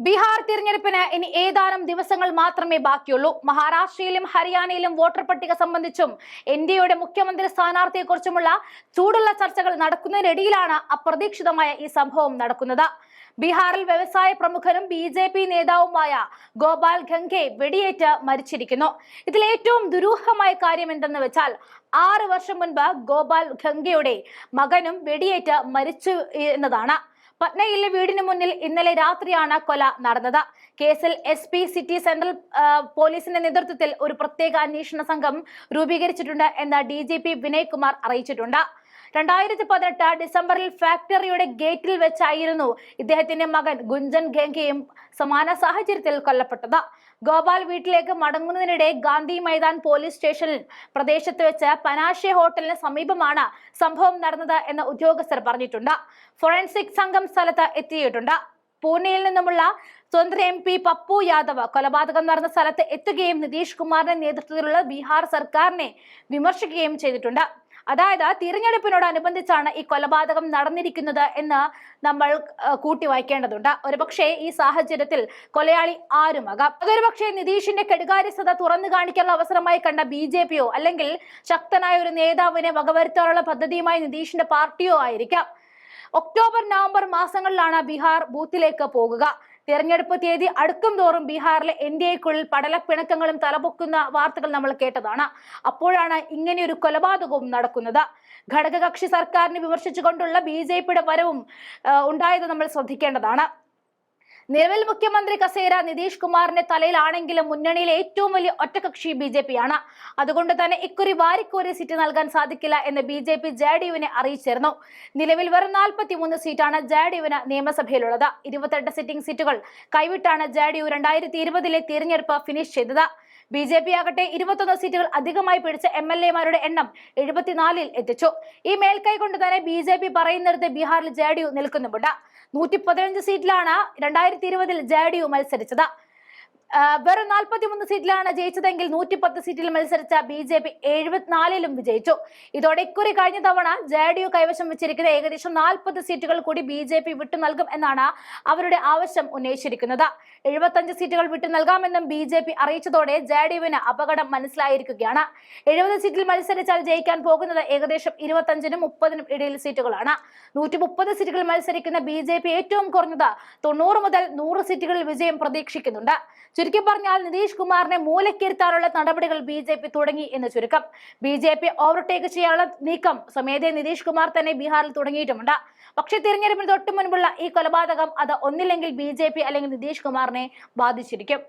ബീഹാർ തിരഞ്ഞെടുപ്പിന് ഇനി ഏതാനും ദിവസങ്ങൾ മാത്രമേ ബാക്കിയുള്ളൂ. മഹാരാഷ്ട്രയിലും ഹരിയാനയിലും വോട്ടർ പട്ടിക സംബന്ധിച്ചും എൻഡിഎയുടെ മുഖ്യമന്ത്രി സ്ഥാനാർത്ഥിയെക്കുറിച്ചുമുള്ള ചൂടുള്ള ചർച്ചകൾ നടക്കുന്നതിനിടയിലാണ് അപ്രതീക്ഷിതമായ ഈ സംഭവം നടക്കുന്നത്. ബീഹാറിൽ വ്യവസായ പ്രമുഖനും ബി.ജെ.പി. നേതാവുമായ ഗോപാൽ ഖംഗെ വെടിയേറ്റ് മരിച്ചിരിക്കുന്നു. ഇതിൽ ഏറ്റവും ദുരൂഹമായ കാര്യം എന്തെന്ന് വെച്ചാൽ 6 വർഷം മുൻപ് ഗോപാൽ ഖംഗെയുടെ മകനും വെടിയേറ്റ് മരിച്ചു എന്നതാണ്. പട്നയിലെ വീടിന് മുന്നിൽ ഇന്നലെ രാത്രിയാണ് കൊല നടന്നത്. കേസിൽ SP സിറ്റി സെൻട്രൽ പോലീസിന്റെ നേതൃത്വത്തിൽ ഒരു പ്രത്യേക അന്വേഷണ സംഘം രൂപീകരിച്ചിട്ടുണ്ട് എന്ന് DGP വിനയ് കുമാർ അറിയിച്ചിട്ടുണ്ട്. 2018 ഡിസംബറിൽ ഫാക്ടറിയുടെ ഗേറ്റിൽ വെച്ചായിരുന്നു ഇദ്ദേഹത്തിന്റെ മകൻ ഗുഞ്ചൻ ഖംഗെയും സമാന സാഹചര്യത്തിൽ കൊല്ലപ്പെട്ടത്. ഗോപാൽ വീട്ടിലേക്ക് മടങ്ങുന്നതിനിടെ ഗാന്ധി മൈതാൻ പോലീസ് സ്റ്റേഷനിൽ പ്രദേശത്ത് വെച്ച് പനാഷെ ഹോട്ടലിന് സമീപമാണ് സംഭവം നടന്നത് എന്ന് ഉദ്യോഗസ്ഥർ പറഞ്ഞിട്ടുണ്ട്. ഫോറൻസിക് സംഘം സ്ഥലത്ത് എത്തിയിട്ടുണ്ട്. പൂനെയിൽ നിന്നുമുള്ള സ്വതന്ത്ര MP പപ്പു യാദവ് കൊലപാതകം നടന്ന സ്ഥലത്ത് എത്തുകയും നിതീഷ് കുമാറിന്റെ നേതൃത്വത്തിലുള്ള ബീഹാർ സർക്കാരിനെ വിമർശിക്കുകയും ചെയ്തിട്ടുണ്ട്. അതായത് തിരഞ്ഞെടുപ്പിനോടനുബന്ധിച്ചാണ് ഈ കൊലപാതകം നടന്നിരിക്കുന്നത് എന്ന് നമ്മൾ കൂട്ടി വായിക്കേണ്ടതുണ്ട്. ഒരുപക്ഷെ ഈ സാഹചര്യത്തിൽ കൊലയാളി ആരുമാകാം. അതൊരുപക്ഷെ നിതീഷിന്റെ കെടുകാര്യസ്ഥത തുറന്നു കാണിക്കാനുള്ള അവസരമായി കണ്ട BJP അല്ലെങ്കിൽ ശക്തനായ ഒരു നേതാവിനെ വകവരുത്താനുള്ള പദ്ധതിയുമായി നിതീഷിന്റെ പാർട്ടിയോ ആയിരിക്കാം. ഒക്ടോബർ നവംബർ മാസങ്ങളിലാണ് ബീഹാർ ബൂത്തിലേക്ക് പോകുക. തെരഞ്ഞെടുപ്പ് തീയതി അടുക്കും തോറും ബീഹാറിലെ NDAയ്ക്കുള്ളിൽ പടലപ്പിണക്കങ്ങളും തലപൊക്കുന്ന വാർത്തകൾ നമ്മൾ കേട്ടതാണ്. അപ്പോഴാണ് ഇങ്ങനെയൊരു കൊലപാതകവും നടക്കുന്നത്. ഘടകകക്ഷി സർക്കാരിനെ വിമർശിച്ചുകൊണ്ടുള്ള BJPയുടെ വരവും ഉണ്ടായത് നമ്മൾ ശ്രദ്ധിക്കേണ്ടതാണ്. നിലവിൽ മുഖ്യമന്ത്രി കസേര നിതീഷ് കുമാറിന്റെ തലയിലാണെങ്കിലും മുന്നണിയിലെ ഏറ്റവും വലിയ ഒറ്റകക്ഷി BJP ആണ്. അതുകൊണ്ട് തന്നെ ഇക്കുറി വാരിക്കോരി സീറ്റ് നൽകാൻ സാധിക്കില്ല എന്ന് BJP JDUവിനെ അറിയിച്ചിരുന്നു. നിലവിൽ വെറും 43 സീറ്റാണ് JDUവിന് നിയമസഭയിലുള്ളത്. 28 സിറ്റിംഗ് സീറ്റുകൾ കൈവിട്ടാണ് JDU 2020 തിരഞ്ഞെടുപ്പ് ഫിനിഷ് ചെയ്തത്. BJP ആകട്ടെ 21 സീറ്റുകൾ അധികമായി പിടിച്ച MLAമാരുടെ എണ്ണം 74-ൽ എത്തിച്ചു. ഈ മേൽക്കൈ കൊണ്ട് തന്നെ BJP പറയുന്നിടത്ത് ബീഹാറിൽ JDU നിൽക്കുന്നുമുണ്ട്. 115 സീറ്റിലാണ് 2020 JDU മത്സരിച്ചത്. വെറും 43 സീറ്റിലാണ് ജയിച്ചതെങ്കിൽ 110 സീറ്റിൽ മത്സരിച്ച BJP 74-ലും വിജയിച്ചു. ഇതോടെ ഇക്കുറി കഴിഞ്ഞ തവണ JDU കൈവശം വെച്ചിരിക്കുന്ന ഏകദേശം 40 സീറ്റുകൾ കൂടി BJP വിട്ടു നൽകും എന്നാണ് അവരുടെ ആവശ്യം ഉന്നയിച്ചിരിക്കുന്നത്. 75 സീറ്റുകൾ വിട്ടു നൽകാമെന്നും BJP അറിയിച്ചതോടെ JDUവിന് അപകടം മനസ്സിലായിരിക്കുകയാണ്. 70 സീറ്റിൽ മത്സരിച്ചാൽ ജയിക്കാൻ പോകുന്നത് ഏകദേശം 25-നും 30-നും ഇടയിൽ സീറ്റുകളാണ്. 130 സീറ്റുകൾ മത്സരിക്കുന്ന BJP ഏറ്റവും കുറഞ്ഞത് 90 മുതൽ 100 സീറ്റുകളിൽ വിജയം പ്രതീക്ഷിക്കുന്നുണ്ട്. ചുരുക്കി പറഞ്ഞാൽ നിതീഷ് കുമാറിനെ മൂലക്കിരുത്താനുള്ള നടപടികൾ BJP തുടങ്ങി എന്ന് ചുരുക്കം. BJP ഓവർടേക്ക് ചെയ്യാനുള്ള നീക്കം സ്വമേധയാ നിതീഷ് കുമാർ തന്നെ ബീഹാറിൽ തുടങ്ങിയിട്ടുമുണ്ട്. പക്ഷേ തിരഞ്ഞെടുപ്പിന് തൊട്ടു മുൻപുള്ള ഈ കൊലപാതകം അത് ഒന്നില്ലെങ്കിൽ BJP അല്ലെങ്കിൽ നിതീഷ് കുമാറിനെ ബാധിച്ചിരിക്കും.